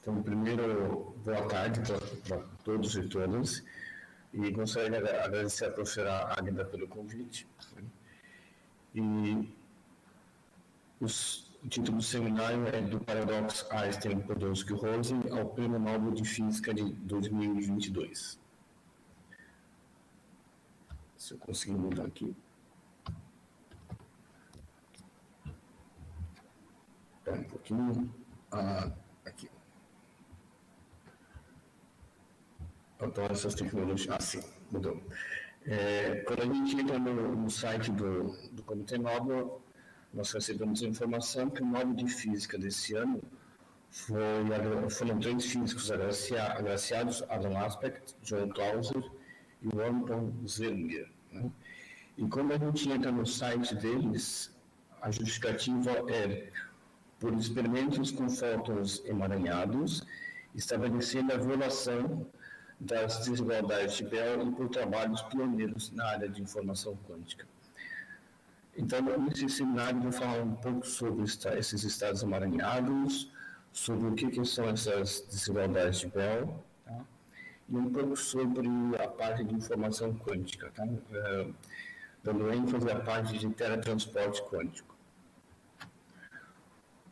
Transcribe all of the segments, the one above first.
Então, primeiro, boa tarde para todos e todas. E gostaria de agradecer à professora Águeda pelo convite. E o título do seminário é do Paradoxo Einstein-Podolsky-Rosen ao Prêmio Nobel de Física de 2022. Se eu conseguir mudar aqui. Um pouquinho. Aqui. Então, essas tecnologias. Sim, mudou. Quando a gente entra no site do Comitê Nobel, nós recebemos a informação que o Nobel de Física desse ano foram 3 físicos agraciados, Alan Aspect, John Clauser e o Anton Zeilinger. Né? E quando a gente entra no site deles, a justificativa é por experimentos com fótons emaranhados, estabelecendo a violação das desigualdades de Bell e por trabalhos pioneiros na área de informação quântica. Então, nesse seminário, eu vou falar um pouco sobre esses estados emaranhados, sobre o que são essas desigualdades de Bell, tá? E um pouco sobre a parte de informação quântica, tá? Dando ênfase à parte de teletransporte quântico.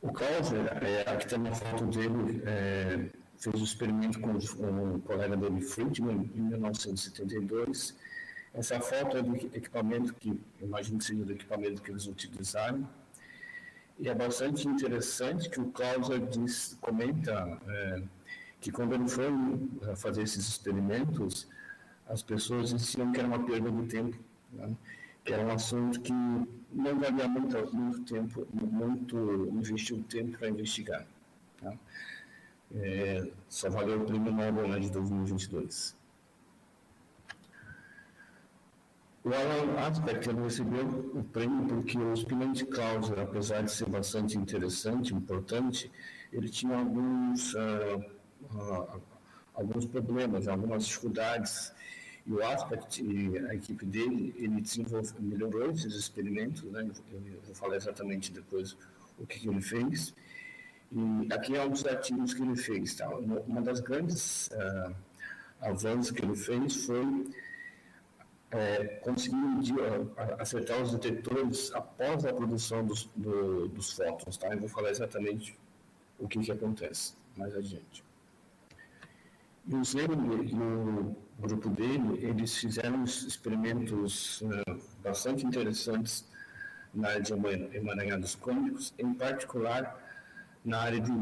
O Clauser, aqui tem uma foto dele, fez um experimento com um colega dele, Friedman, em 1972. Essa foto é do equipamento que, imagino que seja do equipamento que eles utilizaram. E é bastante interessante que o Clauser comenta que quando ele foi fazer esses experimentos, as pessoas diziam que era uma perda de tempo, né? Que era um assunto que não valia muito tempo, investiu tempo para investigar. Tá? Só valeu o Prêmio Nobel de 2022. O Alan Aspect recebeu o prêmio porque o experimento de Clauser, apesar de ser bastante interessante, importante, ele tinha alguns problemas, algumas dificuldades. E o Aspect e a equipe dele, ele melhorou esses experimentos, né? Eu vou falar exatamente depois o que ele fez. E aqui é um dos artigos que ele fez. Tá? Uma das grandes avanços que ele fez foi conseguir acertar os detectores após a produção dos fótons. Tá? Eu vou falar exatamente o que acontece mais adiante. E o Zeilinger e o grupo dele, eles fizeram experimentos bastante interessantes na área de emaranhados quânticos, em particular na área de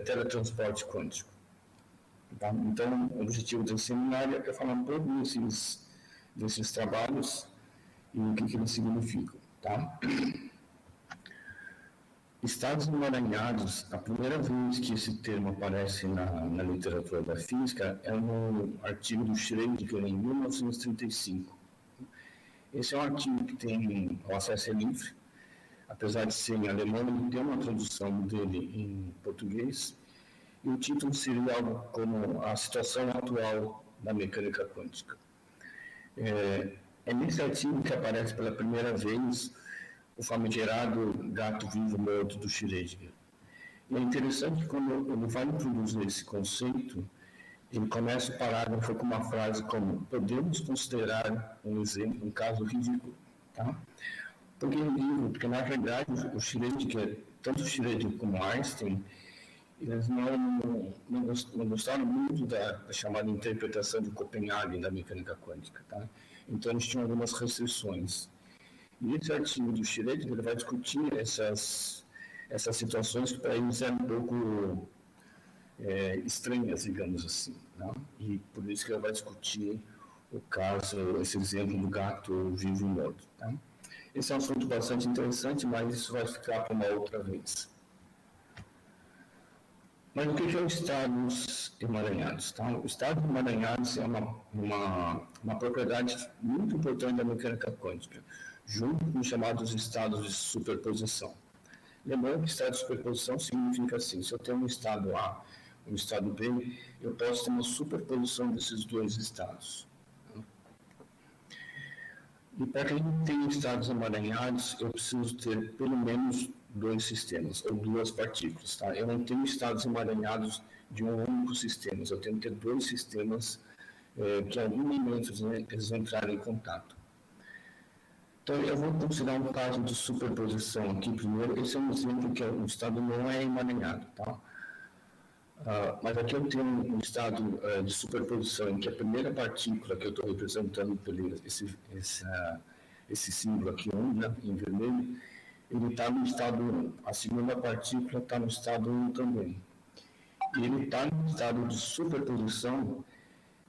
teletransporte quântico. Tá? Então, o objetivo desse seminário é falar um pouco desses trabalhos e o que eles significam. Tá? Estados emaranhados, a primeira vez que esse termo aparece na literatura da física é no artigo do Schrödinger em 1935. Esse é um artigo que tem o acesso livre, apesar de ser em alemão, ele tem uma tradução dele em português, e o título seria algo como a situação atual da mecânica quântica. É nesse artigo que aparece pela primeira vez o famigerado gato vivo morto do Schrödinger. E é interessante que quando ele vai introduzir esse conceito, ele começa o parágrafo com uma frase como: podemos considerar um exemplo, um caso ridículo. Tá? Por que ridículo? Porque na verdade o Schrödinger, tanto o Schrödinger como Einstein, eles não gostaram muito da chamada interpretação de Copenhague da mecânica quântica. Tá? Então eles tinham algumas restrições. E esse artigo do Schrödinger ele vai discutir essas situações que para eles eram um pouco estranhas, digamos assim. Né? E por isso que ele vai discutir o caso, esse exemplo do gato vivo e morto. Tá? Esse é um assunto bastante interessante, mas isso vai ficar para uma outra vez. Mas o que é o estados emaranhados? Tá? O estado emaranhados é uma propriedade muito importante da mecânica quântica, junto com os chamados estados de superposição. Lembrando que estado de superposição significa assim: se eu tenho um estado A e um estado B, eu posso ter uma superposição desses dois estados. E para que a gente tenha estados emaranhados, eu preciso ter pelo menos 2 sistemas, ou 2 partículas. Tá? Eu não tenho estados emaranhados de um único sistema. Eu tenho que ter dois sistemas que, em algum momento, eles vão entrar em contato. Então, eu vou considerar um caso de superposição aqui primeiro. Esse é um exemplo que o estado não é emaranhado, tá? Mas aqui eu tenho um estado de superposição em que a primeira partícula que eu estou representando por esse símbolo aqui, 1, né, em vermelho, ele está no estado 1. A segunda partícula está no estado 1 também. E ele está no estado de superposição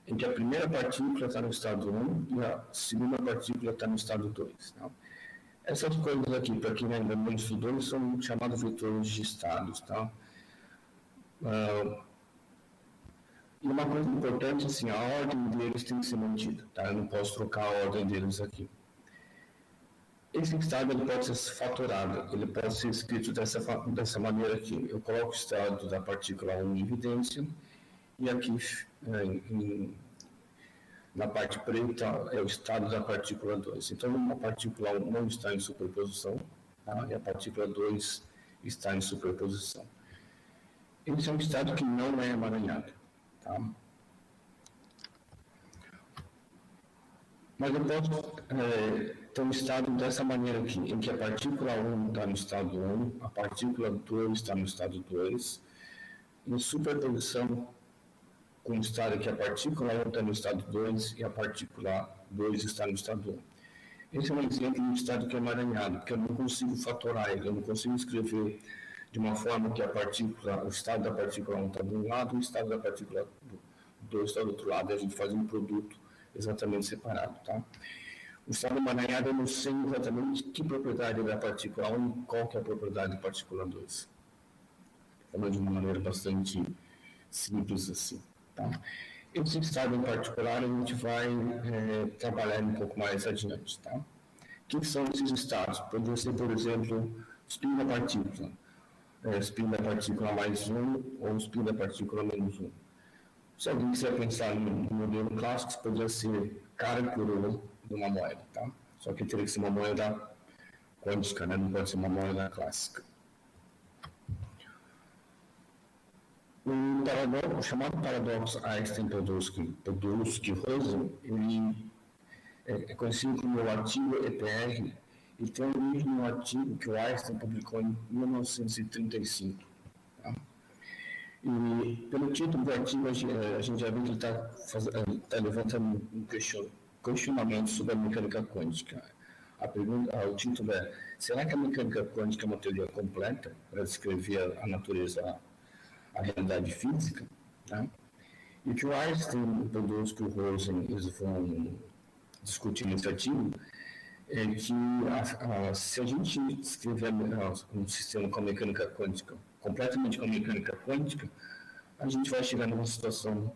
em que a primeira partícula está no estado 1 e a segunda partícula está no estado 2. Tá? Essas coisas aqui, para quem ainda não estudou, são chamados vetores de estados. Tá? E uma coisa importante, assim, a ordem deles tem que ser mantida. Tá? Eu não posso trocar a ordem deles aqui. Esse estado ele pode ser fatorado, ele pode ser escrito dessa maneira aqui. Eu coloco o estado da partícula 1 em evidência, e aqui na parte preta é o estado da partícula 2. Então, a partícula 1 não está em superposição, tá? E a partícula 2 está em superposição. Esse é um estado que não é emaranhado. Tá? Mas eu posso ter um estado dessa maneira aqui, em que a partícula 1 está no estado 1, a partícula 2 está no estado 2, em superposição com o estado que a partícula 1 está no estado 2 e a partícula 2 está no estado 1. Esse é um exemplo de um estado que é emaranhado, porque eu não consigo fatorar ele, eu não consigo escrever de uma forma que o estado da partícula 1 está de um lado e o estado da partícula 2 está do outro lado, e a gente faz um produto exatamente separado. Tá? O estado emaranhado eu não sei exatamente que propriedade da partícula 1 e qual que é a propriedade da partícula 2. Falando de uma maneira bastante simples assim. Tá? Esse estado em particular a gente vai trabalhar um pouco mais adiante. Tá? O que são esses estados? Pode ser, por exemplo, spin da partícula. Spin da partícula mais 1 ou spin da partícula menos 1. Se alguém quiser pensar no modelo clássico, isso poderia ser cara e coroa de uma moeda. Tá? Só que teria que ser uma moeda quântica, né? Não pode ser uma moeda clássica. O chamado paradoxo Einstein-Podolsky-Rosen, ele é conhecido como o artigo EPR, e tem origem no artigo que o Einstein publicou em 1935. Tá? E pelo título do artigo, a gente já vê que ele está levantando um questionamento sobre a mecânica quântica. O título é: será que a mecânica quântica é uma teoria completa para descrever a natureza, a realidade física? Tá? E o que o Einstein, o Podolsky e o Rosen eles vão discutir nesse artigo é que se a gente escrever um sistema com a mecânica quântica, completamente com a mecânica quântica, a gente vai chegar numa situação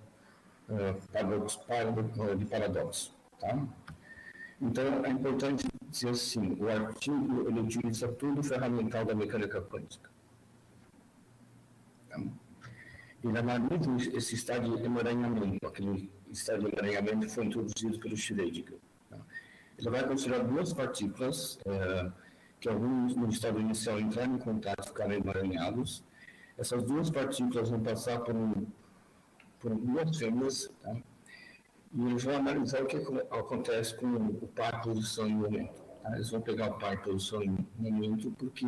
de paradoxo. Tá? Então, é importante dizer assim, o artigo ele utiliza todo o ferramental da mecânica quântica. Tá? Ele analisa esse estado de emaranhamento, aquele estado de emaranhamento que foi introduzido pelo Schrödinger. Tá? Ele vai considerar duas partículas que alguns no estado inicial entraram em contato e ficaram emaranhados. Essas duas partículas vão passar por duas fêmeas, tá? E eles vão analisar o que acontece com o par, posição e momento. Tá? Eles vão pegar o par, posição e momento porque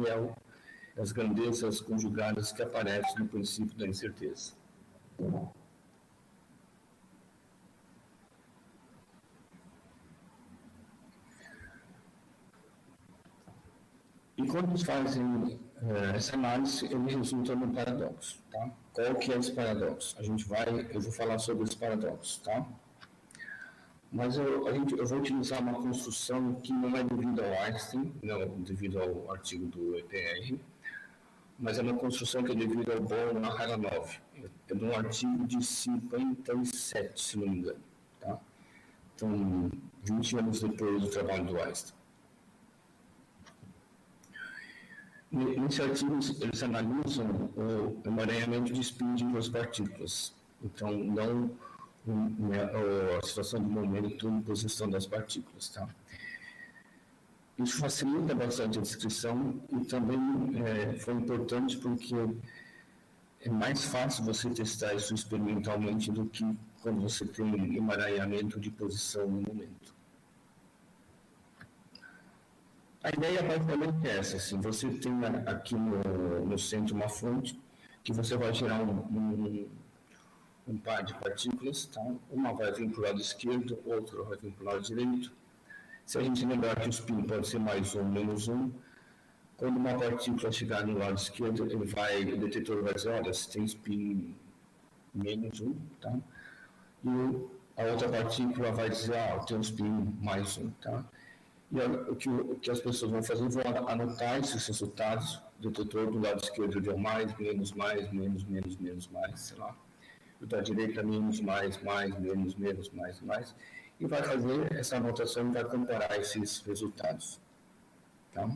as grandezas conjugadas que aparecem no princípio da incerteza. E quando eles fazem essa análise, ele resulta no paradoxo. Tá? Qual que é esse paradoxo? Eu vou falar sobre esse paradoxo. Tá? Mas eu vou utilizar uma construção que não é devido ao Einstein, não devido ao artigo do EPR, mas é uma construção que é devido ao Bohr-Mahalanov. É de um artigo de 57, se não me engano. Tá? Então, 20 anos depois do trabalho do Einstein. Nesse artigo, eles analisam o emaranhamento de spin de duas partículas. Então, não a situação de momento e posição das partículas. Tá? Isso facilita bastante a descrição e também foi importante porque é mais fácil você testar isso experimentalmente do que quando você tem emaranhamento de posição no momento. A ideia basicamente é essa, assim, você tem aqui no centro uma fonte que você vai gerar um par de partículas, tá? Uma vai vir para o lado esquerdo, outra vai vir para o lado direito. Se a gente lembrar que o spin pode ser mais um, menos um, quando uma partícula chegar no lado esquerdo, o detetor vai dizer, olha, se tem spin menos um, tá? E a outra partícula vai dizer, tem um spin mais um, tá? E o que as pessoas vão fazer, vão anotar esses resultados, o detetor do lado esquerdo deu mais, menos, sei lá. O da direita, menos, mais, menos, mais. E vai fazer essa anotação e vai comparar esses resultados. Tá?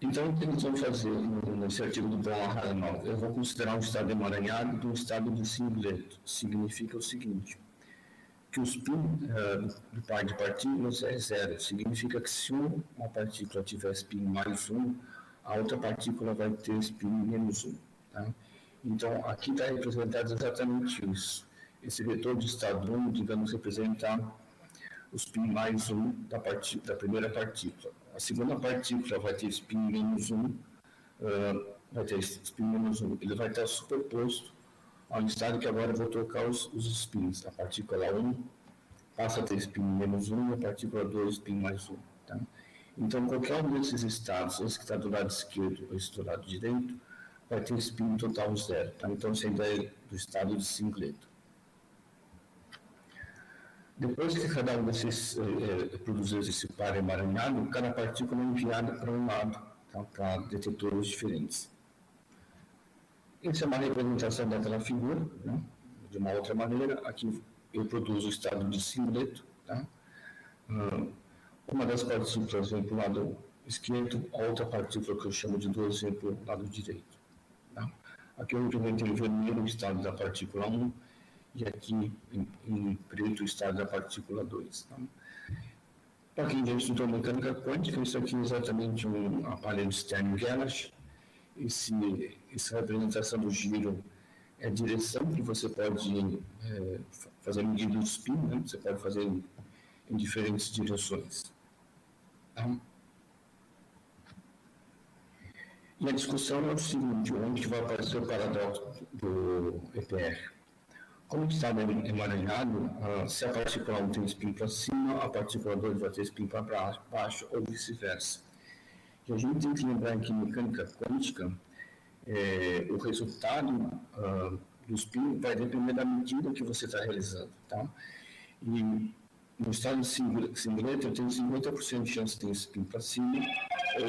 Então, o que eles vão fazer nesse artigo do Von Aharonov? Eu vou considerar um estado emaranhado de um estado de singleto. Significa o seguinte, que o spin do par de partículas é zero. Significa que se uma partícula tiver spin mais um, a outra partícula vai ter spin menos um. Tá? Então, aqui está representado exatamente isso. Esse vetor de estado 1, digamos, representa o spin mais 1 da primeira partícula. A segunda partícula vai ter spin menos 1, ele vai estar superposto ao estado que agora eu vou trocar os spins. A partícula 1 passa a ter spin menos 1 e a partícula 2 spin mais 1. Tá? Então, qualquer um desses estados, esse que está do lado esquerdo ou esse do lado direito, vai ter spin total zero. Tá? Então, essa é a ideia do estado de singleto. Depois que cada um desses produziu esse par emaranhado, cada partícula é enviada para um lado, tá? Para detetores diferentes. Essa é uma representação daquela figura, né? De uma outra maneira. Aqui eu produzo o estado de singleto. Tá? Uma das partículas vem para o lado esquerdo, a outra partícula que eu chamo de 2 vem para o lado direito. Tá? Aqui eu representei em vermelho o estado da partícula 1 e aqui em preto o estado da partícula 2. Tá? Para quem já estudou mecânica quântica, isso aqui é exatamente um aparelho Stern-Gerlach. Essa representação do giro é a direção que você pode fazer medida do spin, né? Você pode fazer em diferentes direções. Tá? E a discussão é o seguinte, onde vai aparecer o paradoxo do EPR. Como o estado é emaranhado, se a partícula 1 tem spin para cima, a partícula 2 vai ter spin para baixo ou vice-versa. E a gente tem que lembrar que em mecânica quântica, o resultado do spin vai depender da medida que você está realizando. Tá? E no estado de singleto, eu tenho 50% de chance de ter spin para cima ou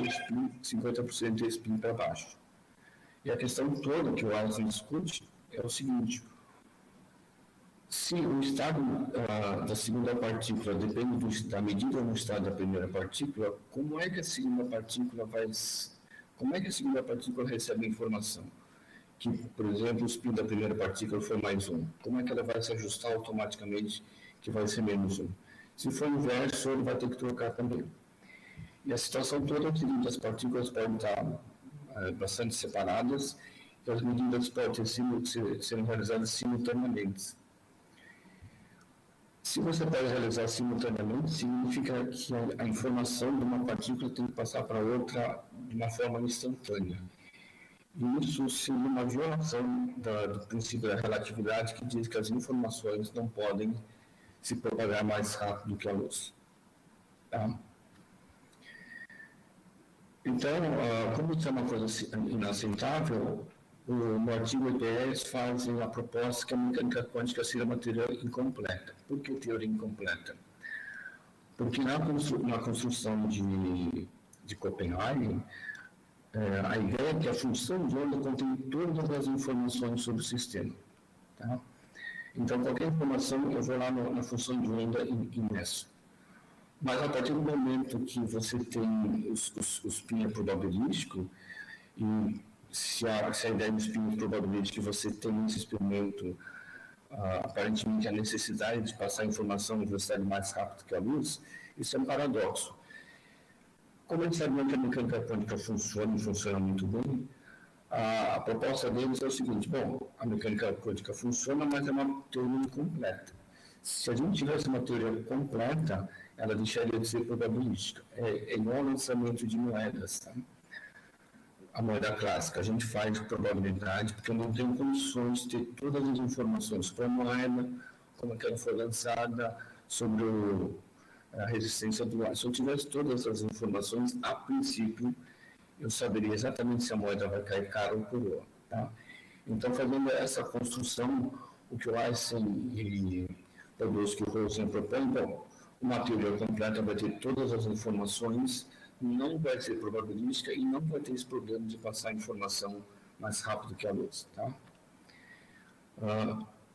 50% de spin para baixo. E a questão toda que o Einstein discute é o seguinte: se o estado da segunda partícula depende da medida no estado da primeira partícula, como é que a segunda partícula recebe a informação? Que, por exemplo, o spin da primeira partícula foi mais 1. Como é que ela vai se ajustar automaticamente que vai ser menos 1? Se for inverso, ele vai ter que trocar também. E a situação toda é a seguinte: as partículas podem estar bastante separadas e as medidas podem ser realizadas simultaneamente. Se você pode realizar simultaneamente, significa que a informação de uma partícula tem que passar para outra de uma forma instantânea. E isso seria uma violação do princípio da relatividade, que diz que as informações não podem se propagar mais rápido que a luz. Tá? Então, como isso é uma coisa inaceitável, no artigo EPS fazem a proposta que a mecânica quântica seria uma teoria incompleta. Por que teoria incompleta? Porque na construção de Copenhagen, a ideia é que a função de onda contém todas as informações sobre o sistema. Tá? Então, qualquer informação, eu vou lá na função de onda e meço. Mas a partir do momento que você tem o spin probabilístico, e se a ideia do spin probabilístico que você tem nesse experimento, aparentemente a necessidade de passar a informação em velocidade mais rápida que a luz, isso é um paradoxo. como eles sabiam que a mecânica quântica funciona e funciona muito bem, a proposta deles é o seguinte: bom, a mecânica quântica funciona, mas é uma teoria incompleta. Se a gente tivesse uma teoria completa, ela deixaria de ser probabilística. É igual ao lançamento de moedas, tá? A moeda clássica, a gente faz probabilidade porque eu não tenho condições de ter todas as informações sobre a moeda, como é que ela foi lançada, sobre a resistência do ar. Se eu tivesse todas as informações, a princípio, eu saberia exatamente se a moeda vai cair cara ou coroa. Tá? Então, fazendo essa construção, o que o Einstein e Podolsky e Rosen propõem, bom, uma teoria completa vai ter todas as informações, não vai ser probabilística e não vai ter esse problema de passar a informação mais rápido que a luz. Tá?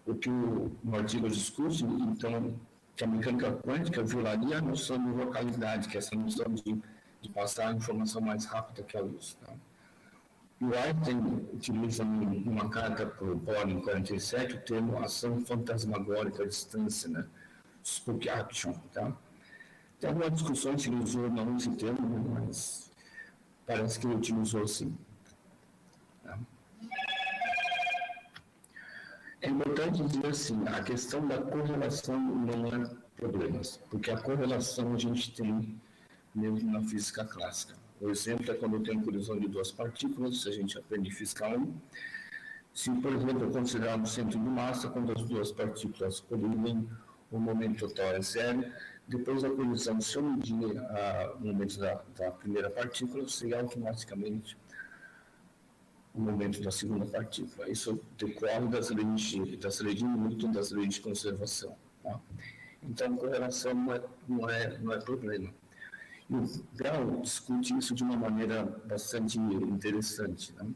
O que o artigo discute, então, que a mecânica quântica violaria a noção de localidade, que é essa noção de passar a informação mais rápida que a luz. Tá? E o Einstein utiliza numa carta para o Bohr 47 o termo ação fantasmagórica à distância, né? Spook action. Tá? Tem algumas discussões se ele usou não esse termo, mas parece que ele utilizou sim. Tá? É importante dizer assim, a questão da correlação não é problema, porque a correlação a gente tem mesmo na física clássica. O exemplo é quando eu tenho colisão de duas partículas, se a gente aprende física 1, se, por exemplo, eu considerar no centro de massa, quando as duas partículas colidem, o momento total é zero. Depois da colisão, se eu medir o momento da primeira partícula, eu sei automaticamente o momento da segunda partícula. Isso decorre das leis de Newton, das leis de conservação. Tá? Então, correlação não é problema. E o Bell discute isso de uma maneira bastante interessante. Né?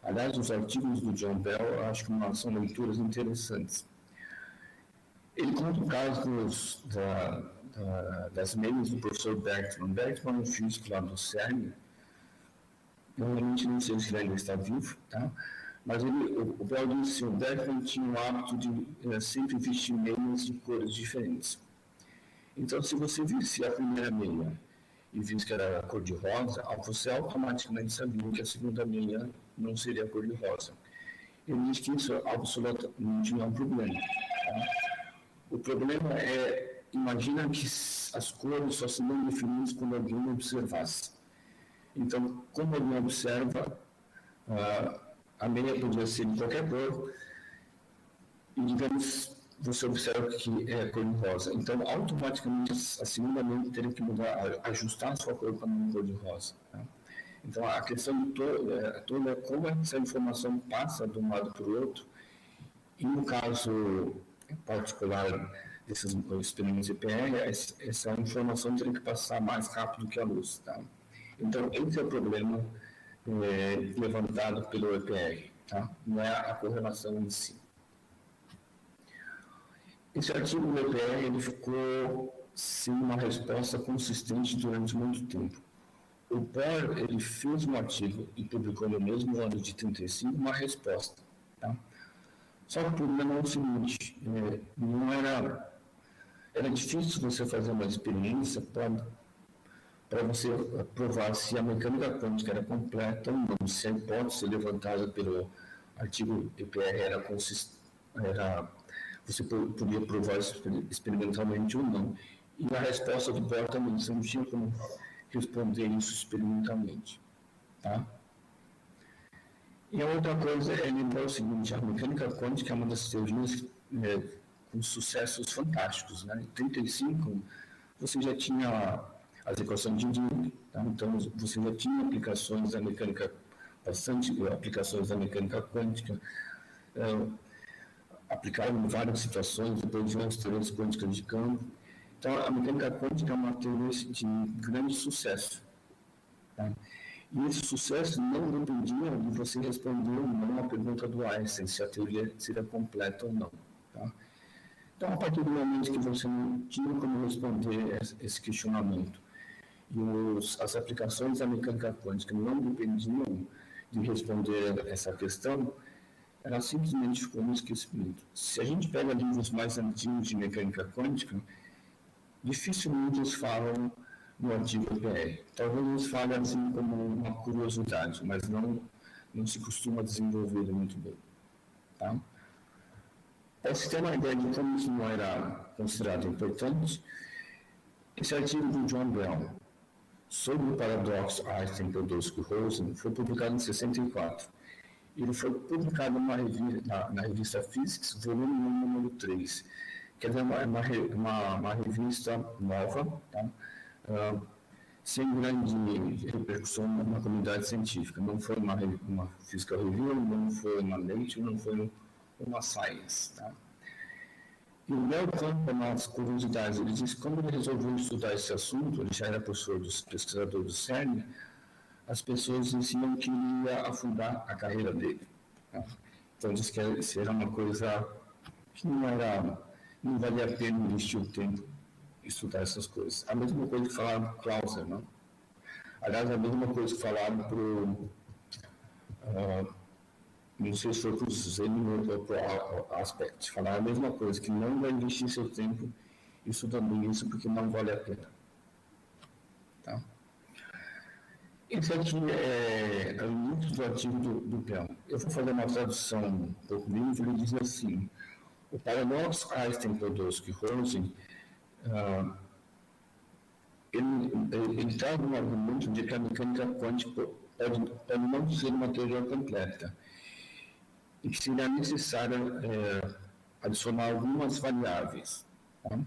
Aliás, os artigos do John Bell, eu acho que são leituras interessantes. Ele conta o caso das meias do professor Bergman. Bergman é um físico lá do CERN. Eu realmente não sei se ele ainda está vivo, tá? Mas o Bell disse que o Bergman tinha o hábito de sempre vestir meias de cores diferentes. Então, se você visse a primeira meia e visse que era a cor de rosa, você automaticamente sabia que a segunda meia não seria a cor de rosa. Ele diz que isso absolutamente não é um problema. Tá? O problema é, imagina que as cores só seriam definidas quando alguém observasse. Então, como alguém observa, a meia podia ser de qualquer cor, e digamos, você observa que é a cor de rosa. Então, automaticamente, a segunda meia teria que mudar, ajustar a sua cor para uma cor de rosa. Tá? Então, a questão toda é como essa informação passa de um lado para o outro, e no caso particular desses experimentos EPR, essa informação teria que passar mais rápido que a luz. Tá? Então, esse é o problema levantado pelo EPR, tá? Não é a correlação em si. Esse artigo do EPR ele ficou sem uma resposta consistente durante muito tempo. O Bohr ele fez um artigo e publicou no mesmo ano de 35 uma resposta. Tá? Só que o problema é o seguinte, não era difícil você fazer uma experiência para você provar se a mecânica quântica era completa ou não, se a hipótese levantada pelo artigo EPR você podia provar experimentalmente ou não. E a resposta do Bohr também, você não tinha como responder isso experimentalmente. Tá? E a outra coisa é lembrar o seguinte, a mecânica quântica é uma das teorias com sucessos fantásticos. Né? Em 1935, você já tinha as equações de Dirac, tá? Então você já tinha aplicações da mecânica, bastante aplicações da mecânica quântica, aplicado em várias situações, depois de as teorias quânticas de campo. Então, a mecânica quântica é uma teoria de grande sucesso. Tá? E esse sucesso não dependia de você responder ou não a pergunta do Einstein, se a teoria seria completa ou não. Tá? Então, a partir do momento que você não tinha como responder esse questionamento, e as aplicações da mecânica quântica não dependiam de responder essa questão, ela simplesmente ficou no esquecimento. Se a gente pega livros mais antigos de mecânica quântica, dificilmente eles falam no artigo EPR. Talvez nos fale assim como uma curiosidade, mas não se costuma desenvolver muito bem. Tá? Para se ter uma ideia de como isso não era considerado importante, esse artigo do John Bell sobre o paradoxo Einstein-Podolsky-Rosen foi publicado em 64. Ele foi publicado na revista Physics, volume 1, número 3, que é uma revista nova, tá? Sem grande repercussão na comunidade científica. Não foi uma Physical Review, não foi uma Nature, não foi uma Science. Tá? E o Bell conta nas curiosidades. Ele diz que quando ele resolveu estudar esse assunto, ele já era pesquisador do CERN, as pessoas diziam que ia afundar a carreira dele. Tá? Então, diz que isso era uma coisa que não valia a pena investir o tempo em estudar essas coisas. A mesma coisa que falaram para o Clauser, não? Aliás, a mesma coisa que falaram para o... não sei se foi para o Zen ou para o Aspect. Falaram a mesma coisa, que não vai investir seu tempo estudando isso porque não vale a pena. Tá? Esse aqui é o início do artigo do Bell. Eu vou fazer uma tradução um pouco livre. Ele diz assim: o paradoxo Einstein-Podolsky-Rosen ele traz um argumento de que a mecânica quântica pode não ser uma teoria completa e que seria necessário adicionar algumas variáveis. Tá?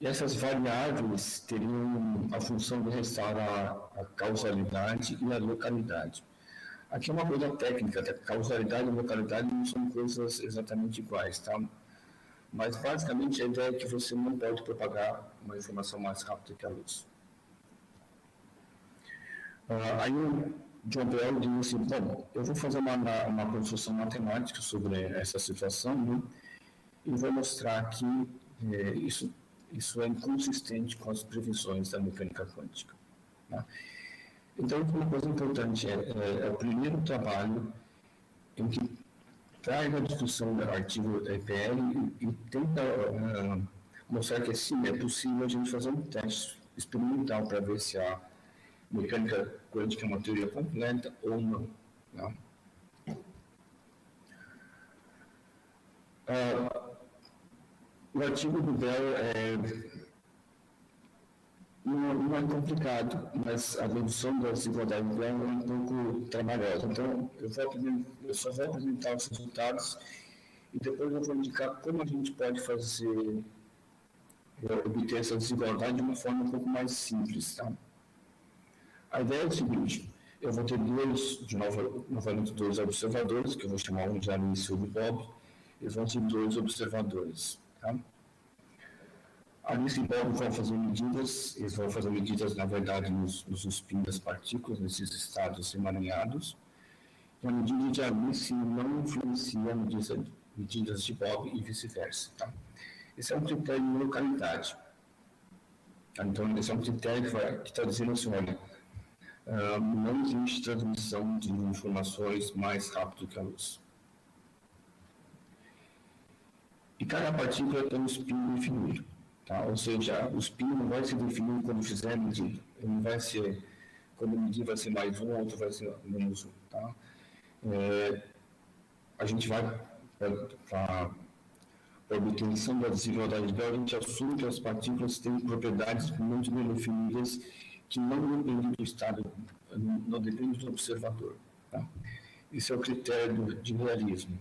E essas variáveis teriam a função de restaurar a causalidade e a localidade. Aqui é uma coisa técnica, que a causalidade e a localidade não são coisas exatamente iguais, tá? Mas basicamente a ideia é que você não pode propagar uma informação mais rápido que a luz. Aí o John Bell diz assim, bom, eu vou fazer uma construção matemática sobre essa situação, né, e vou mostrar que isso é inconsistente com as previsões da mecânica quântica. Tá? Então, uma coisa importante é o primeiro trabalho em que traz a discussão do artigo EPL e tenta mostrar que sim, é possível a gente fazer um teste experimental para ver se a mecânica quântica é uma teoria completa ou não. Tá? O artigo do Bell não é complicado, mas a redução das desigualdades do Bell é um pouco trabalhosa. Então, eu só vou apresentar os resultados e depois eu vou indicar como a gente pode obter essa desigualdade de uma forma um pouco mais simples. Tá? A ideia é o seguinte: eu vou ter novamente dois observadores, que eu vou chamar um de Alice e o de Bob, eles vão ser dois observadores. Tá? Alice e Bob vão fazer medidas, eles vão fazer medidas, na verdade, nos spin das partículas, nesses estados emaranhados, e a medida de Alice não influencia a medidas de Bob e vice-versa. Tá? Esse é um critério de localidade. Tá? Então, esse é um critério que está dizendo assim, olha, não existe transmissão de informações mais rápido que a luz. E cada partícula tem um spin definido. Tá? Ou seja, o spin não vai ser definido quando fizer a medida. Ele não vai ser, quando a medida vai ser mais um, outro vai ser menos um. Tá? A gente vai, para a obtenção da desigualdade de Bell, a gente assume que as partículas têm propriedades muito bem definidas que não dependem do estado, não dependem do observador. Tá? Esse é o critério de realismo.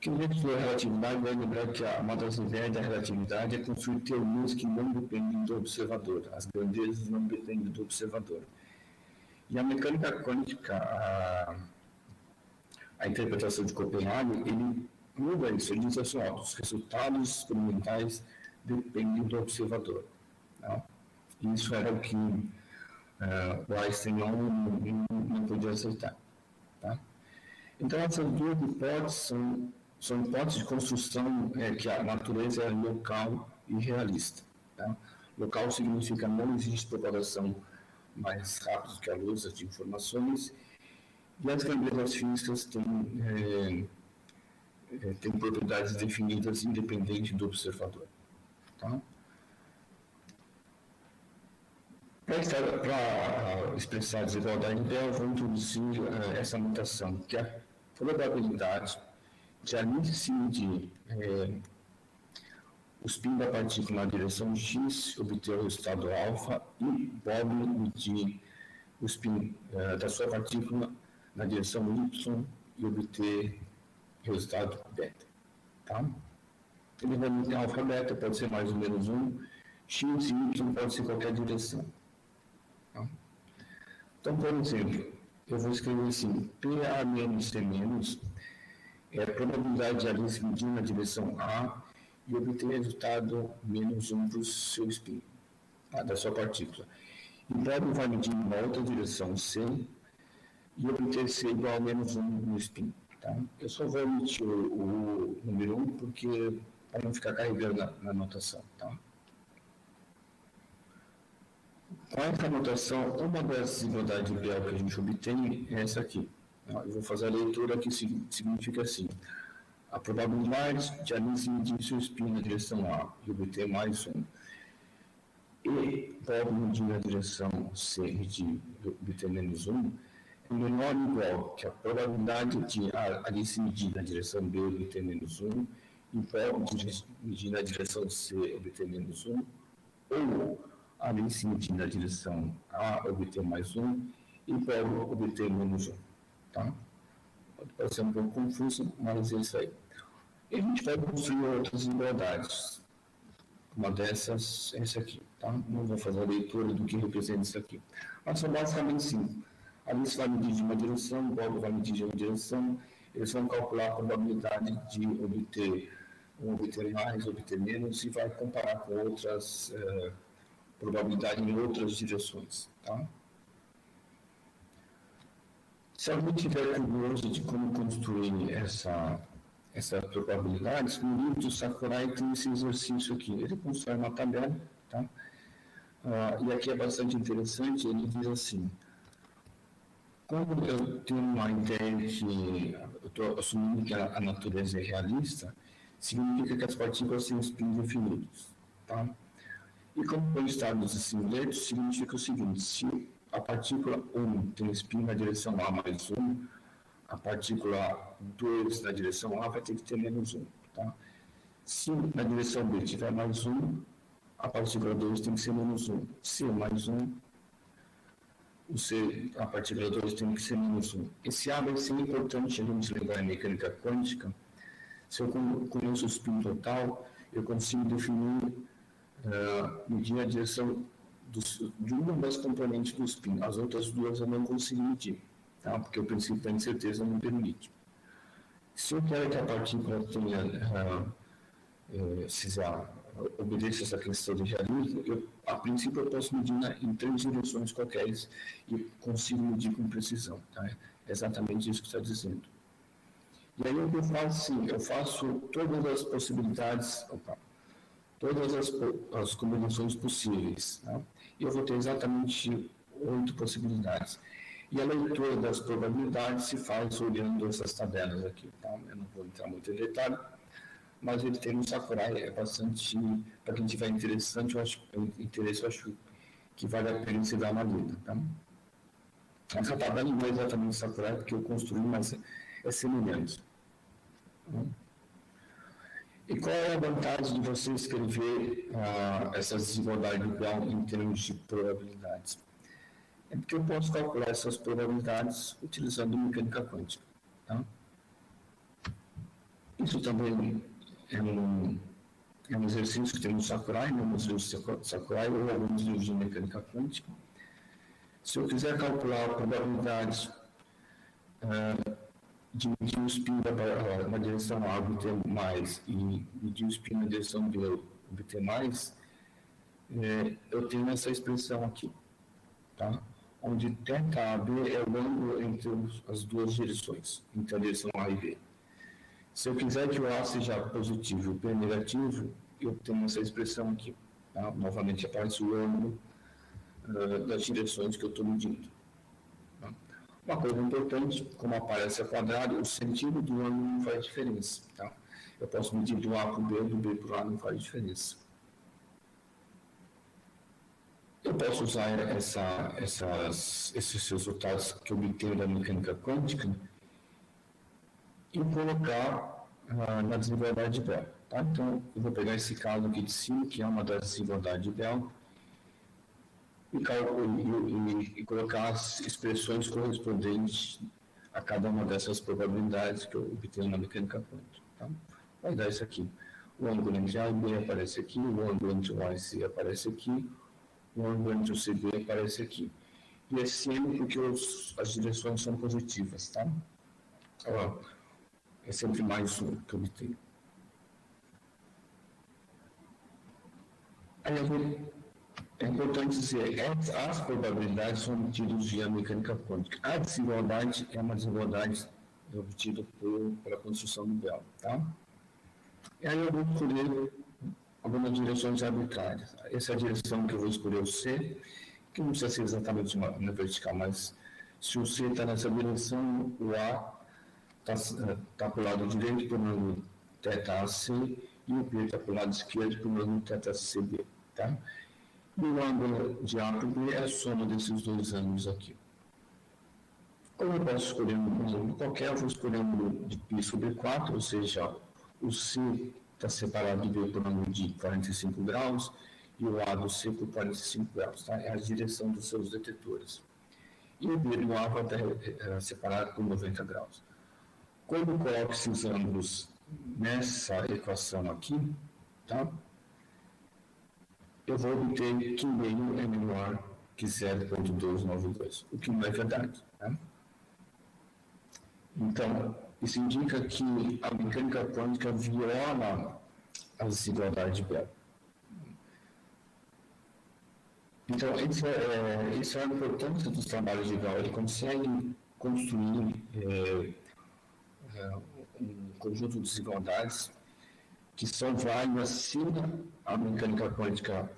Quem estudou a relatividade vai lembrar que uma das ideias da relatividade é construir teorias que não dependem do observador. As grandezas não dependem do observador. E a mecânica quântica, a interpretação de Copenhague, ele muda isso. Ele diz assim, os resultados experimentais dependem do observador. Tá? Isso era o que o Einstein não podia aceitar. Tá? Então, essas duas hipóteses são hipóteses de construção que a natureza é local e realista. Tá? Local significa não existe propagação mais rápida que a luz de informações, e as grandezas físicas têm propriedades definidas independente do observador. Tá? Para expressar a desigualdade, então, eu vou introduzir essa notação, que é a probabilidade de ali se medir o spin da partícula na direção x, obter o resultado alfa, e Bob medir o spin da sua partícula na direção y e obter o resultado beta. Tá? Ele vai medir alfa beta, pode ser mais ou menos 1, x e y pode ser qualquer direção. Tá? Então, por exemplo, eu vou escrever assim, PA menos C menos é a probabilidade de ali se medir na direção A e obter resultado menos 1 para o seu spin, tá? Da sua partícula. E Bob vai medir em uma outra direção C e obter C igual a menos 1 no spin. Tá? Eu só vou emitir o número 1 porque para não ficar carregando na anotação. Tá? Com essa anotação, uma das desigualdades de Bell que a gente obtém é essa aqui. Eu vou fazer a leitura que significa assim. A probabilidade de Alice medir seu spin na direção A e obter mais 1 e Bob medir na direção C e obter menos 1 é menor ou igual que a probabilidade de Alice medir na direção B e obter menos 1 e Bob medir na direção C e obter menos 1 ou Alice medir na direção A obter mais 1 e Bob obter menos 1. Tá? Pode parecer um pouco confuso, mas é isso aí. E a gente vai construir outras desigualdades. Uma dessas é essa aqui, tá? Não vou fazer a leitura do que representa isso aqui. Mas são basicamente sim. A Alice vai medir de uma direção, o Bob vai medir de uma direção, eles vão calcular a probabilidade de obter mais, obter menos, e vai comparar com outras probabilidades em outras direções, tá? Se alguém tiver curioso de como construir essa probabilidade, no livro do Sakurai tem esse exercício aqui. Ele constrói uma tabela, tá? E aqui é bastante interessante, ele diz assim, quando eu tenho uma ideia que eu estou assumindo que a natureza é realista, significa que as partículas têm spins definidos, tá? E como põe estados assim letras, significa o seguinte, se a partícula 1 tem spin na direção A mais 1, a partícula 2 na direção A vai ter que ter menos 1. Tá? Se na direção B tiver mais 1, a partícula 2 tem que ser menos 1. Se mais 1, a partícula 2 tem que ser menos 1. Esse A vai ser importante a gente lembrar em mecânica quântica. Se eu conheço o spin total, eu consigo definir, medir a direção de uma das componentes do spin. As outras duas eu não consigo medir, tá? Porque o princípio da incerteza não permite. Se eu quero que a partícula tenha, obedeça essa questão de realismo, a princípio eu posso medir em 3 direções qualquer e consigo medir com precisão. Tá? É exatamente isso que está dizendo. E aí o que eu faço, sim, eu faço todas as possibilidades, todas as combinações possíveis. Tá? E eu vou ter exatamente 8 possibilidades. E a leitura das probabilidades se faz olhando essas tabelas aqui. Tá? Eu não vou entrar muito em detalhe, mas ele tem no Sakurai, é bastante, para quem tiver interesse, eu acho que vale a pena se dar uma lida. Tá? Essa tabela não é exatamente Sakurai, porque eu construí, mas é semelhante. E qual é a vantagem de você escrever essas desigualdades de Brown em termos de probabilidades? É porque eu posso calcular essas probabilidades utilizando mecânica quântica. Tá? Isso também é um exercício que tem no Sakurai, no Museu Sakurai ou alguns livros de mecânica quântica. Se eu quiser calcular a probabilidade de medir o spin na direção A obter mais e medir o spin na direção B obter mais, eu tenho essa expressão aqui, tá? Onde θB é o ângulo entre as duas direções, entre a direção A e B. Se eu quiser que o A seja positivo e o B negativo, eu tenho essa expressão aqui. Tá? Novamente aparece o ângulo das direções que eu estou medindo. Tá? Uma coisa importante, como aparece a quadrado, o sentido do ângulo não faz diferença. Tá? Eu posso medir do A para o B, do B para o A não faz diferença. Eu posso usar esses resultados que eu obtenho da mecânica quântica e colocar na desigualdade de Bell. Tá? Então, eu vou pegar esse caso aqui de cima, que é uma das desigualdades de Bell, e colocar as expressões correspondentes a cada uma dessas probabilidades que eu obtenho na mecânica quântica. Tá? Vai dar isso aqui. O ângulo entre A e B aparece aqui, o ângulo entre O e C aparece aqui, o ângulo entre o CB aparece aqui. E é sempre porque as direções são positivas, tá? Ó, é sempre mais um que eu obtenho. Aí é importante dizer, as probabilidades são obtidas via mecânica quântica. A desigualdade é uma desigualdade obtida pela construção do Bell, tá? E aí eu vou escolher algumas direções arbitrárias. Essa é a direção que eu vou escolher o C, que não precisa ser exatamente uma vertical, mas se o C está nessa direção, o A está para o lado direito, por um ângulo θAC, e o B está para o lado esquerdo, por um ângulo θCB. Tá? E o ângulo de A para B é a soma desses dois ângulos aqui. Como eu posso escolher um ângulo qualquer, eu vou escolher um ângulo de π sobre 4, ou seja, o C está separado do B por um ângulo de 45 graus e o A do C por 45 graus. Tá? É a direção dos seus detetores. E o B do A vai estar separado por 90 graus. Quando eu coloco esses ângulos nessa equação aqui, tá? Eu vou obter que meio é menor que 0,292, o que não é verdade. Tá? Então, isso indica que a mecânica quântica viola a desigualdade de Bell. Então, isso é a importância dos trabalhos de Bell. Ele consegue construir um conjunto de desigualdades que são válidas se a mecânica quântica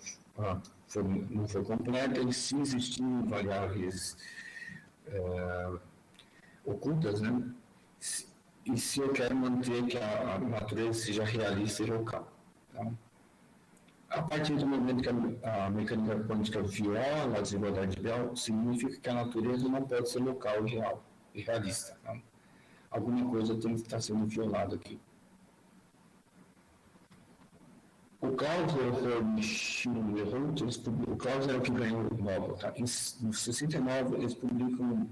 não for completa e se existirem variáveis ocultas, né? E se eu quero manter que a natureza seja realista e local. Tá? A partir do momento que a mecânica quântica viola a desigualdade de Bell, significa que a natureza não pode ser local e realista. Tá? Alguma coisa tem que estar sendo violada aqui. O Clauser, o Clauser é o que ganhou o Nobel. Tá? Em 69, eles publicam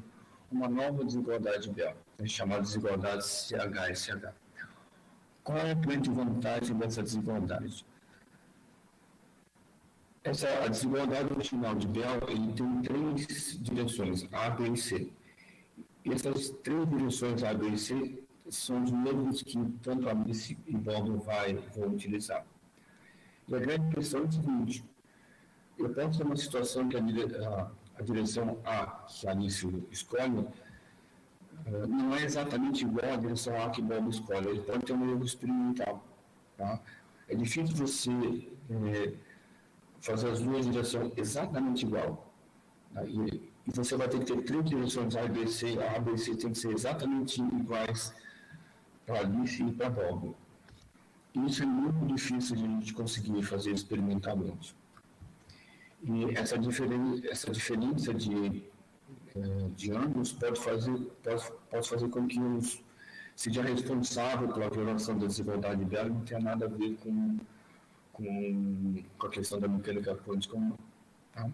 uma nova desigualdade de Bell, chamada desigualdade CH-SH. Qual é a grande vantagem dessa desigualdade? A desigualdade original de Bell ele tem três direções, A, B e C. E essas três direções A, B e C são os mesmos que tanto a Alice e Bob vão utilizar. E a grande questão é o seguinte, eu posso ter uma situação que a direção A que a Alice escolhe não é exatamente igual à direção A que Bob escolhe, ele pode ter um erro experimental. Tá? É difícil você fazer as duas direções exatamente igual. Tá? E você vai ter que ter três direções A e B, C, A, B e C tem que ser exatamente iguais para Alice e para Bob. Isso é muito difícil de a gente conseguir fazer experimentalmente. E essa diferença de ângulos pode fazer com que seja responsável pela violação da desigualdade de Bell e não tenha nada a ver com a questão da mecânica quântica. Tá?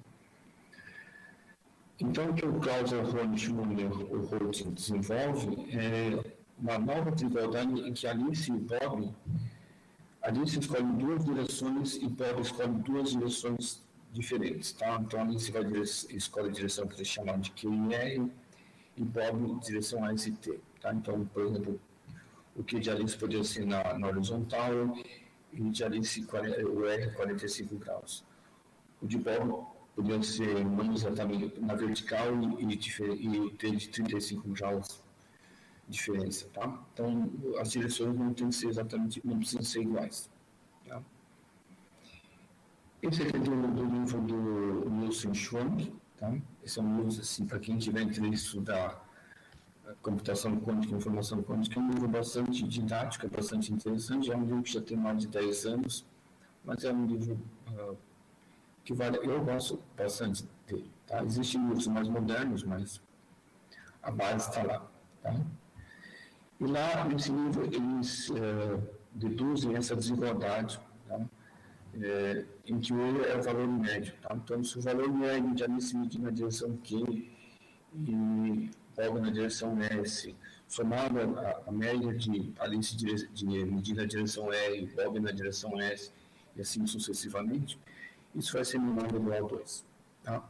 Então, o que o Clauser, o Holtz desenvolve é uma nova desigualdade em que Alice e Bob Alice escolhe duas direções e Bob escolhe duas direções diferentes, tá? Então, Alice escolhe a direção que eles chamam de Q e R e Bob direção A e T, tá? Então, por exemplo, o Q de Alice poderia ser na horizontal e de Alice o R 45 graus. O de Bob poderia ser não exatamente na vertical e ter de 35 graus diferença, tá? Então, as direções não tem que ser exatamente, não precisam ser iguais, tá? Esse aqui é do livro do Nielsen Schwank, tá? Esse é um livro, assim, para quem tiver interesse em estudar computação quântica, informação quântica, é um livro bastante didático, é bastante interessante, é um livro que já tem mais de 10 anos, mas é um livro que vale, eu gosto bastante dele. Tá? Existem livros mais modernos, mas a base está lá. Tá? E lá, nesse livro, eles deduzem essa desigualdade, tá? Em que o E é o valor médio. Tá? Então, se o valor médio de Alice medir na direção Q e Bob na direção S, somado a média de Alice de medir na direção E e Bob na direção S, e assim sucessivamente, isso vai ser menor igual a 2. Tá?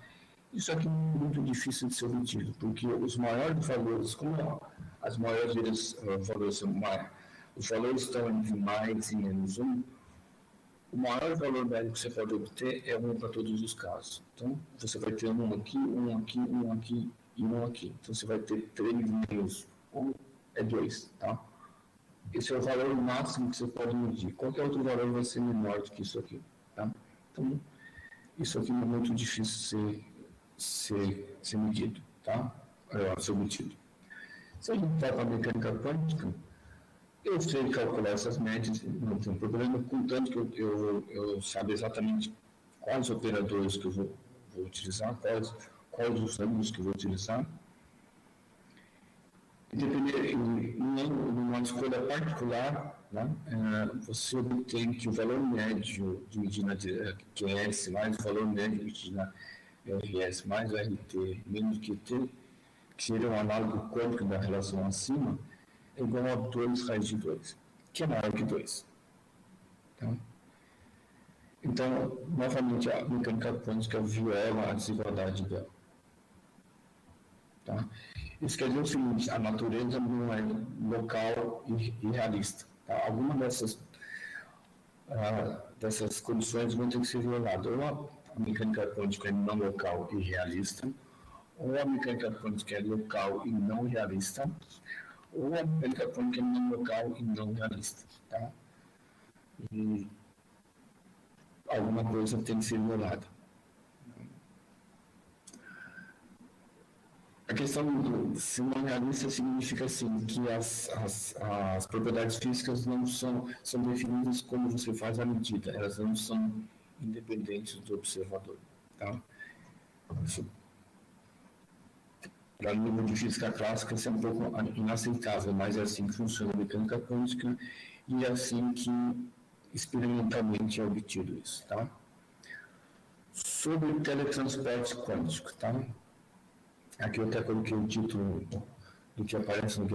Isso aqui é muito difícil de ser obtido, porque os maiores valores, como as maiores valores são maiores, os valores estão entre mais e menos 1, o maior valor médio que você pode obter é 1 para todos os casos. Então, você vai ter um aqui, um aqui, um aqui e um aqui. Então, você vai ter 3 menos 1 é 2, tá? Esse é o valor máximo que você pode medir. Qualquer outro valor vai ser menor do que isso aqui, tá? Então, isso aqui é muito difícil ser medido, tá? Ser obtido. Se a gente vai para a mecânica quântica, eu sei calcular essas médias, não tem problema, contanto que eu saiba exatamente quais operadores que eu vou utilizar, quais os ângulos que eu vou utilizar. Numa escolha particular, né, você obtém que o valor médio de medida que é S mais o valor médio de medida RS mais o RT menos QT, que seria um análogo quântico da relação acima, é igual a 2 raiz de 2, que é maior que 2. Tá? Então, novamente, a mecânica quântica viola a desigualdade dela. Tá? Isso quer dizer o seguinte, a natureza não é local e realista. Tá? Alguma dessas condições vão ter que ser violadas. Ou a mecânica quântica é não local e realista, ou a mecânica quântica é local e não realista, ou a mecânica quântica é não local e não realista. Tá? E alguma coisa tem que ser violada. A questão do ser não realista significa assim, que as propriedades físicas não são definidas como você faz a medida, elas não são independentes do observador. Tá? Isso, para o nível de física clássica, isso é um pouco inaceitável, mas é assim que funciona a mecânica quântica e é assim que experimentalmente é obtido isso. Tá? Sobre o teletransporte quântico, tá? Aqui eu até coloquei o título do que aparece no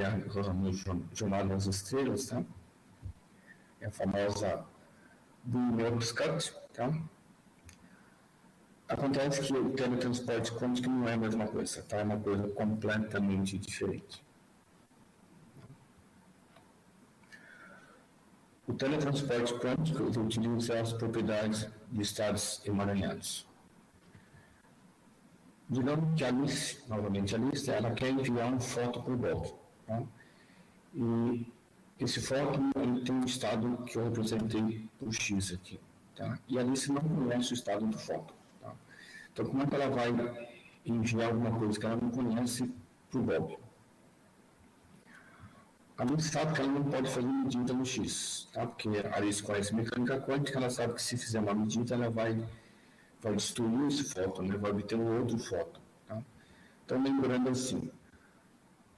Jornal das Estrelas, tá? É a famosa Boole-Mullis Cut, tá? Acontece que o teletransporte quântico não é a mesma coisa, tá? É uma coisa completamente diferente. O teletransporte quântico utiliza as propriedades de estados emaranhados. Digamos que a Alice, novamente a Alice, ela quer enviar um fóton para o Bob. Tá? E esse fóton tem um estado que eu representei por X aqui. Tá? E a Alice não conhece o estado do fóton. Tá? Então, como é que ela vai enviar alguma coisa que ela não conhece para o Bob? A Alice sabe que ela não pode fazer medida no X, tá? Porque a Alice conhece mecânica quântica, ela sabe que se fizer uma medida, ela vai destruir esse fóton, né? Vai obter um outro fóton. Tá? Então, lembrando assim,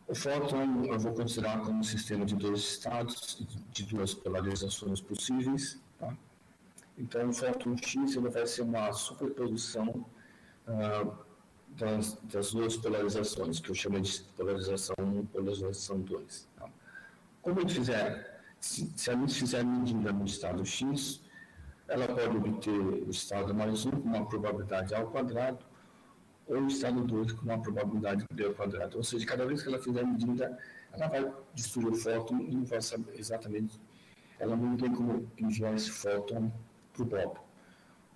o fóton eu vou considerar como um sistema de dois estados, de duas polarizações possíveis. Tá? Então, o fóton X ele vai ser uma superposição das duas polarizações, que eu chamo de polarização 1 e polarização 2. Tá? Como ele fizer, se a gente fizer a medida no estado X, ela pode obter o estado mais 1 com uma probabilidade A ao quadrado, ou o estado 2 com uma probabilidade B ao quadrado. Ou seja, cada vez que ela fizer a medida, ela vai destruir o fóton e não vai saber exatamente, ela não tem como enviar esse fóton para o Bob.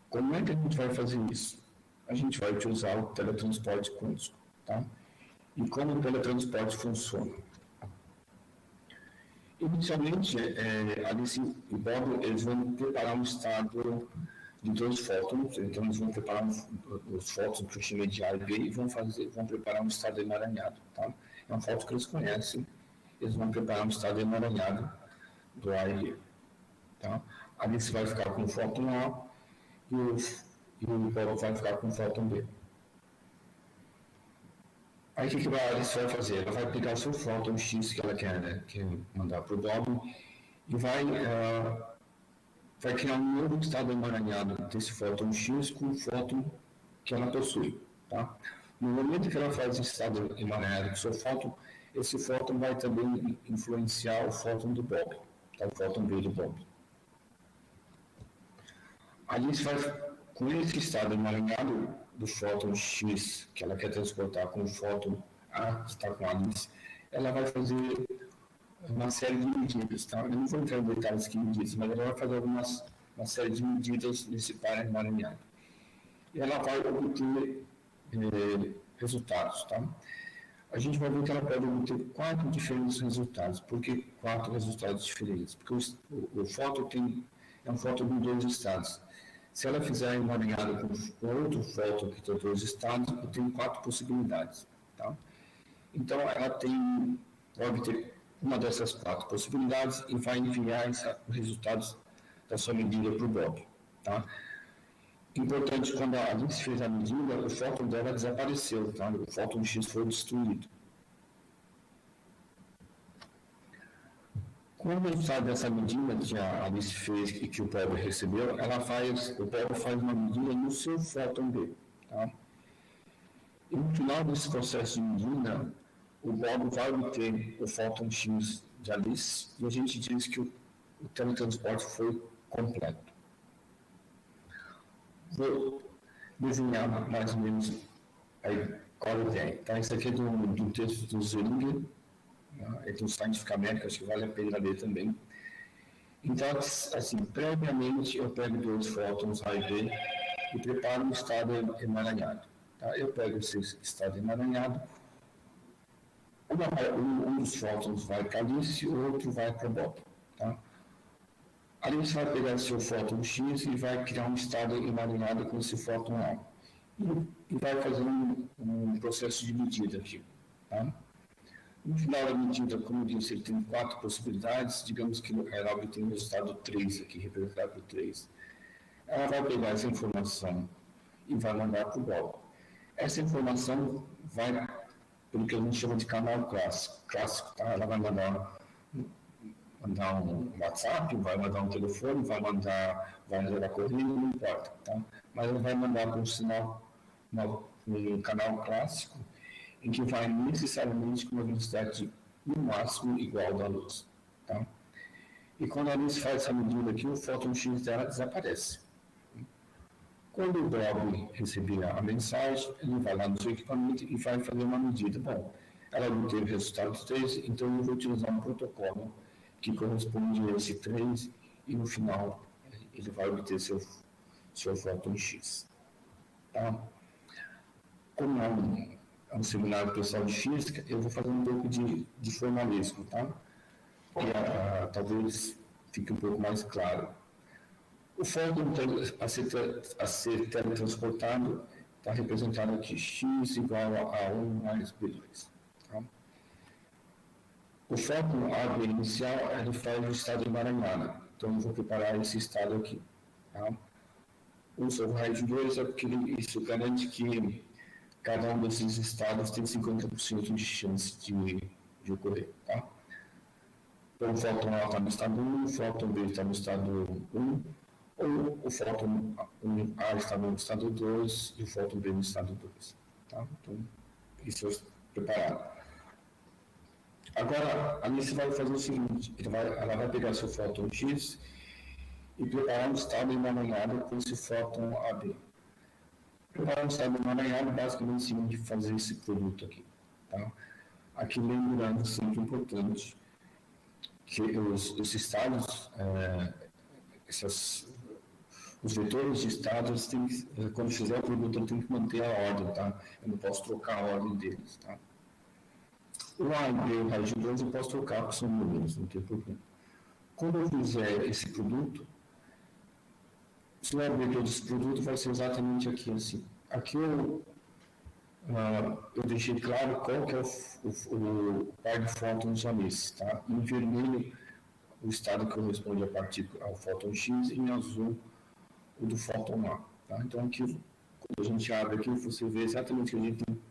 Como é que a gente vai fazer isso? A gente vai utilizar o teletransporte quântico. Tá? E como o teletransporte funciona? Inicialmente, Alice e Bob eles vão preparar um estado de dois fótons, então eles vão preparar os fótons que eu chamei de A e B e vão preparar um estado emaranhado. Tá? É um fóton que eles conhecem, eles vão preparar um estado emaranhado do A e B. Tá? A Alice vai ficar com o fóton A e e o polo vai ficar com o fóton B. Aí o que a Alice vai fazer? Ela vai pegar o seu fóton X que ela quer, né, quer mandar para o Bob e vai criar um novo estado emaranhado desse fóton X com o fóton que ela possui. Tá? No momento que ela faz esse estado emaranhado com o seu fóton, esse fóton vai também influenciar o fóton do Bob, tá? O fóton B do Bob. A Alice vai, com esse estado emaranhado do fóton X, que ela quer transportar com o fóton A, que está com a Alice, ela vai fazer uma série de medidas. Tá? Eu não vou entrar em detalhes que medidas, mas ela vai fazer uma série de medidas nesse par emaranhado. E ela vai obter resultados. Tá? A gente vai ver que ela pode obter 4 diferentes resultados. Por que 4 resultados diferentes? Porque o fóton é um fóton com 2 estados. Se ela fizer emaranhado com outro fóton que tem 2 estados, eu tenho 4 possibilidades. Tá? Então, ela pode ter uma dessas 4 possibilidades e vai enviar os resultados da sua medida para o Bob. Tá? Importante, quando a Alice fez a medida, o fóton dela desapareceu, tá? O fóton X foi destruído. Com o resultado dessa medida que a Alice fez e que o Bob recebeu, o Bob faz uma medida no seu fóton B. Tá? E no final desse processo de medida, o Bob vai obter o fóton X de Alice e a gente diz que o teletransporte foi completo. Vou desenhar mais ou menos qual a ideia. Tá? Isso aqui é do texto do Zelinger, é do Scientific American, acho que vale a pena ler também. Então, assim, previamente eu pego 2 fótons A e B e preparo um estado emaranhado. Tá? Eu pego esse estado emaranhado, um dos fótons vai para Alice e o outro vai para Bob. Tá? A gente vai pegar seu fóton X e vai criar um estado emaranhado com esse fóton A. E vai fazer um processo de medida aqui. Tá? No final da medida, como eu disse, ele tem 4 possibilidades. Digamos que ela obtém o resultado 3 aqui, representado por 3. Ela vai pegar essa informação e vai mandar para o Bob. Essa informação vai pelo que a gente chama de canal clássico. Tá? Ela vai mandar um WhatsApp, vai mandar um telefone, vai mandar correio, não importa. Tá? Mas ela vai mandar por um sinal no canal clássico, em que vai necessariamente com uma velocidade no máximo igual da luz. Tá? E quando a luz faz essa medida aqui, o fóton X dela desaparece. Quando o Bob receber a mensagem, ele vai lá no seu equipamento e vai fazer uma medida. Bom, ela obteve o resultado 3, então eu vou utilizar um protocolo que corresponde a esse 3 e no final ele vai obter seu fóton X. Tá? Como é um seminário pessoal de física, eu vou fazer um pouco de formalismo, tá? E talvez fique um pouco mais claro. O fóton a ser teletransportado está representado aqui, x igual a 1 mais B2. Tá? O fóton AB inicial ele faz o estado emaranhado, então eu vou preparar esse estado aqui. Tá? O sobre raiz de 2 é porque isso garante que cada um desses estados tem 50% de chance de ocorrer. Tá? Então, o fóton A está no estado 1, o fóton B está no estado 1, ou o fóton A está no estado 2 e o fóton B no estado 2. Tá? Então, isso é preparado. Agora, a Alice vai fazer o seguinte, ela vai pegar seu fóton X e preparar um estado emaranhado com esse fóton AB. Preparar um estado emaranhado basicamente significa fazer esse produto aqui. Tá? Aqui lembrando, sempre importante, que os estados, os vetores de estados, quando fizer o produto, eu tenho que manter a ordem, tá? Eu não posso trocar a ordem deles, tá? O A e B, o raiz de 2, eu posso trocar, porque são números, não tem problema. Quando eu fizer esse produto, se eu abrir todo esse produto, vai ser exatamente aqui, assim. Aqui eu deixei claro qual que é o par de fótons nesses, tá? Em vermelho, o estado que corresponde ao fóton X, e em azul, o do fóton A. Tá? Então, aqui, quando a gente abre aqui, você vê exatamente que a gente tem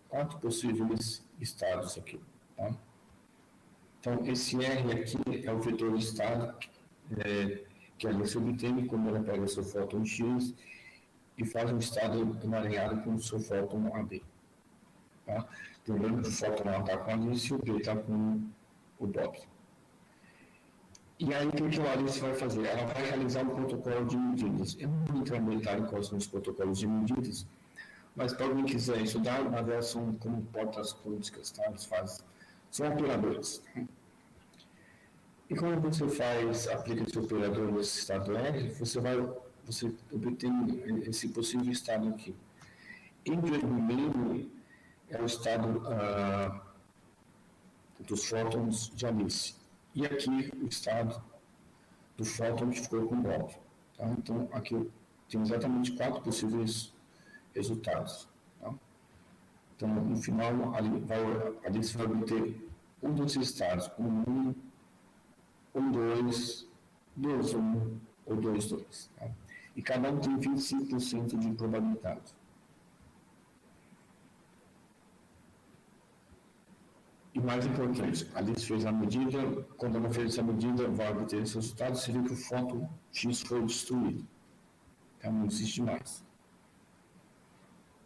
4 possíveis estados aqui. Tá? Então, esse R aqui é o vetor de estado que a Alice obtém quando ela pega seu fóton X e faz um estado emaranhado com o seu fóton AB. Tá? Lembrando que o fóton A está com a Alice e o B está com o Bob. E aí, o que a Alice vai fazer? Ela vai realizar um protocolo de medidas. Eu não vou entrar em detalhe quais são os protocolos de medidas, mas para alguém quiser estudar, na verdade são como portas quânticas, tá? Eles fazem, são operadores. E quando você aplica esse operador nesse estado R, você obtém esse possível estado aqui. Em vermelho é o estado dos fótons de Alice. E aqui o estado do fóton que ficou com Bob. Tá? Então, aqui eu tenho exatamente 4 possíveis resultados. Tá? Então, no final, ali você vai obter um desses estados, 1, 2, 2, 1 ou 2, 2. Tá? E cada um tem 25% de probabilidade. E mais importante, a Alice fez a medida, quando ela fez essa medida, vai obter esse resultado, você vê que o fóton X foi destruído. Então, não existe mais.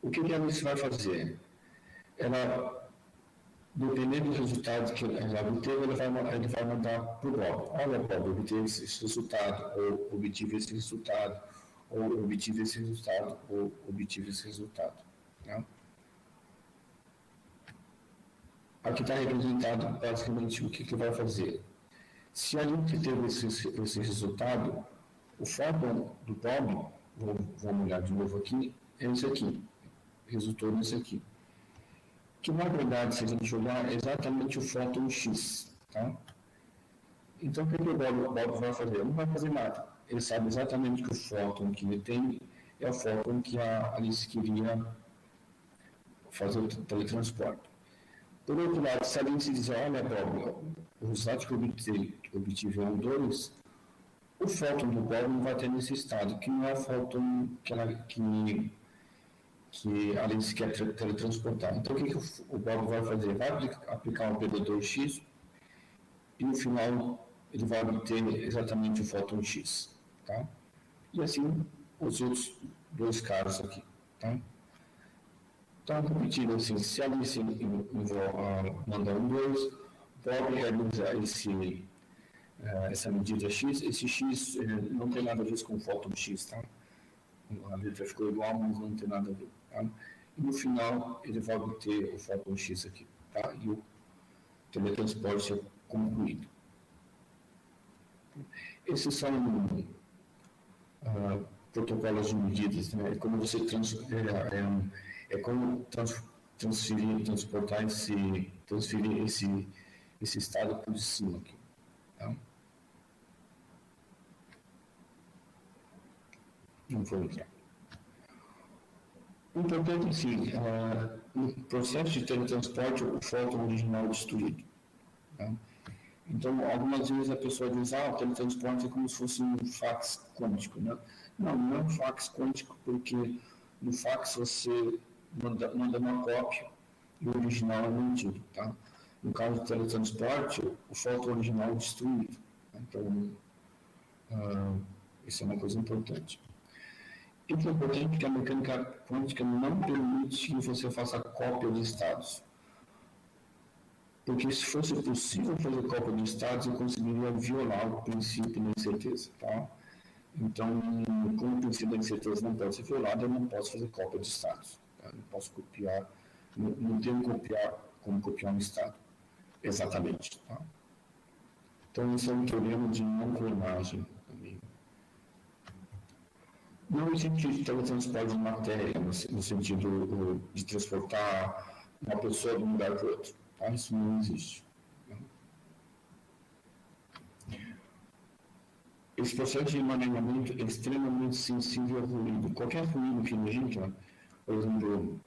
O que a Alice vai fazer? Ela, dependendo do resultado que ela obteve, ele vai mandar para o Bob. Olha, Bob, obtive esse resultado, ou obtive esse resultado, ou obtive esse resultado, ou obtive esse resultado. Né? Aqui está representado basicamente o que vai fazer. Se a gente teve esse resultado, o fóton do Bob, vamos olhar de novo aqui, é esse aqui, resultou nesse aqui. Que na verdade, se a gente olhar, é exatamente o fóton X. Tá? Então, o que o Bob vai fazer? Ele não vai fazer nada. Ele sabe exatamente que o fóton que ele tem é o fóton que a Alice queria fazer o teletransporte. Por outro lado, se a Alice dizer, olha, Bob, o resultado que eu obtive é um 2, o fóton do Bob não vai ter nesse estado, que não é o fóton que a Alice quer teletransportar. Então, o que o Bob vai fazer? Vai aplicar um PD2X e no final ele vai obter exatamente o fóton X. Tá? E assim, os outros 2 casos aqui. Tá? Então, repetindo assim, se a Alice mandar um 2, Bob realiza essa medida X, esse X não tem nada a ver com o fóton X, tá? A letra ficou igual, mas não tem nada a ver. Tá? E no final, ele vai obter o fóton X aqui, tá? E o teletransporte é concluído. Esses são protocolos de medidas, né? Como você transferir esse estado por cima aqui. Tá? Não vou entrar. O importante é assim, no processo de teletransporte, o fóton original é destruído. Tá? Então, algumas vezes a pessoa diz, o teletransporte é como se fosse um fax quântico. Né? Não é um fax quântico, porque no fax você manda uma cópia e o original é mantido. Tá? No caso do teletransporte, o fóton original é destruído. Então, isso é uma coisa importante. E o que é importante é que a mecânica quântica não permite que você faça cópia de estados. Porque se fosse possível fazer cópia de estados, eu conseguiria violar o princípio da incerteza. Tá? Então, como o princípio da incerteza não pode ser violado, eu não posso fazer cópia de estados. Tá? Não posso copiar, não tenho como copiar um estado. Exatamente. Tá? Então, esse é um teorema de não clonagem também. Não existe teletransporte de matéria, no sentido de transportar uma pessoa de um lugar para o outro. Tá? Isso não existe. Esse processo de emaranhamento é extremamente sensível ao ruído. Qualquer ruído que entra, por exemplo,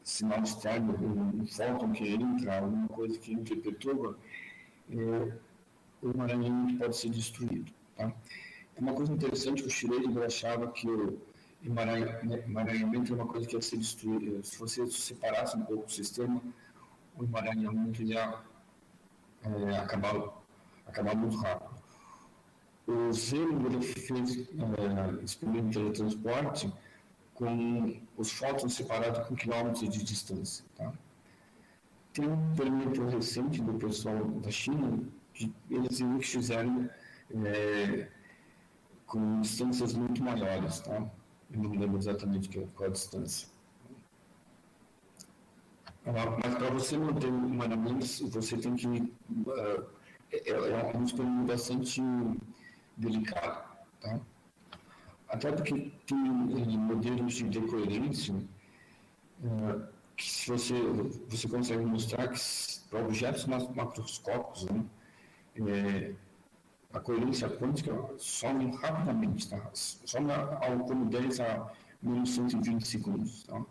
sinal externo, um fóton que entra, alguma coisa que entra e perturba, o emaranhamento pode ser destruído. Tá? Uma coisa interessante que o Schrödinger achava que o emaranhamento é uma coisa que ia ser destruída. Se você separasse um pouco o sistema, o emaranhamento ia acabar muito rápido. O Zeeman fez experimento de teletransporte com os fótons separados com quilômetros de distância. Tá? Tem um experimento recente do pessoal da China que eles fizeram com distâncias muito maiores. Tá? Eu não me lembro exatamente qual a distância. Mas para você manter humanamente, você tem que... é um experimento bastante delicado. Tá? Até porque tem modelos de decoerência que se você consegue mostrar que para objetos macroscópicos, né, a coerência quântica some rapidamente, tá? Some algo como 10 a menos 120 segundos. Tá?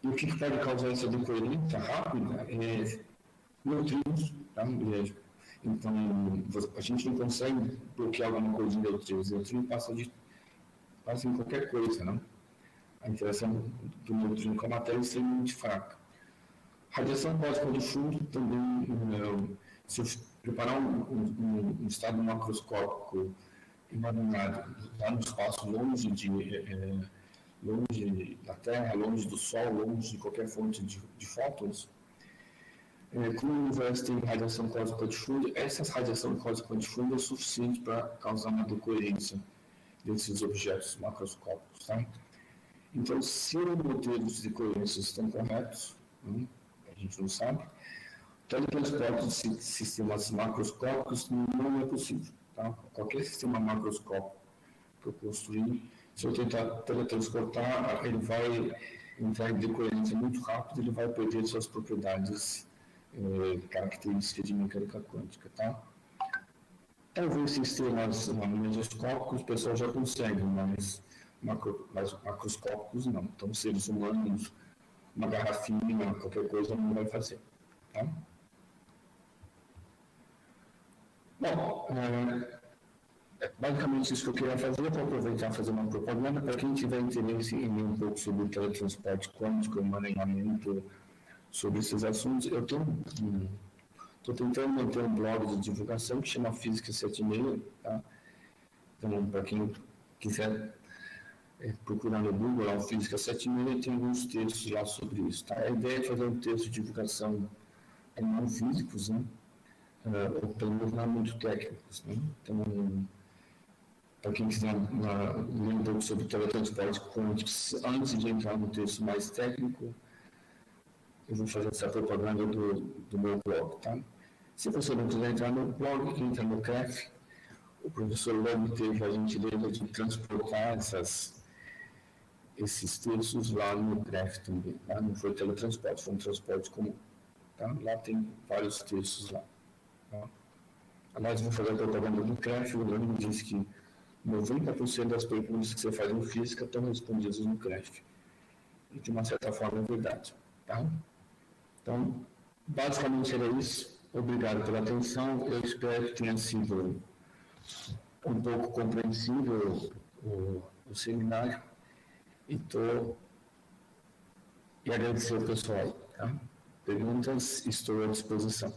E o que pode causar essa decoerência rápida é neutrinos. Tá? Então, a gente não consegue bloquear alguma coisa de neutrinos. O neutrino passa em qualquer coisa, né? A interação do neutrino com a matéria é extremamente fraca. Radiação cósmica de fundo também, se eu preparar um estado macroscópico emaranhado lá no espaço, longe da Terra, longe do Sol, longe de qualquer fonte de fótons, como o universo tem radiação cósmica de fundo, essa radiação cósmica de fundo é suficiente para causar uma decoerência desses objetos macroscópicos. Tá? Então, se os modelos de coerência estão corretos, a gente não sabe, teletransporte de sistemas macroscópicos não é possível. Tá? Qualquer sistema macroscópico que eu construir, se eu tentar teletransportar, ele vai entrar em decoerência muito rápido, ele vai perder suas propriedades características de mecânica quântica. Tá? Talvez sistemas mesoscópicos o pessoal já consegue, mas macroscópicos não. Então, seres humanos, uma garrafinha, qualquer coisa não vai fazer. Tá? Bom, basicamente isso que eu queria fazer, eu vou aproveitar e fazer uma propaganda para quem tiver interesse em ler um pouco sobre o teletransporte quântico, emaranhamento, sobre esses assuntos. Eu estou tentando manter um blog de divulgação que chama Física 7,5, tá? Então, para quem quiser procurar no Google, lá, Física 7,5, tem alguns textos lá sobre isso. Tá? A ideia é fazer um texto de divulgação não físicos, né? Ou pelo menos não muito técnicos. Né? Então, para quem quiser ler um pouco sobre teletransporte quântico, antes de entrar no texto mais técnico, eu vou fazer essa propaganda do meu blog. Tá? Se você não quiser entrar no blog, entra no CREF. O professor Lobo teve a gentileza de transportar esses textos lá no CREF também. Tá? Não foi teletransporte, foi um transporte comum. Tá? Lá tem vários textos lá. Tá? Aliás, vou fazer a propaganda do CREF. O Lobo disse que 90% das perguntas que você faz em física estão respondidas no CREF. E de uma certa forma é verdade. Tá? Então, basicamente era isso. Obrigado pela atenção. Eu espero que tenha sido um pouco compreensível o seminário e agradecer ao pessoal. Tá? Perguntas, estou à disposição.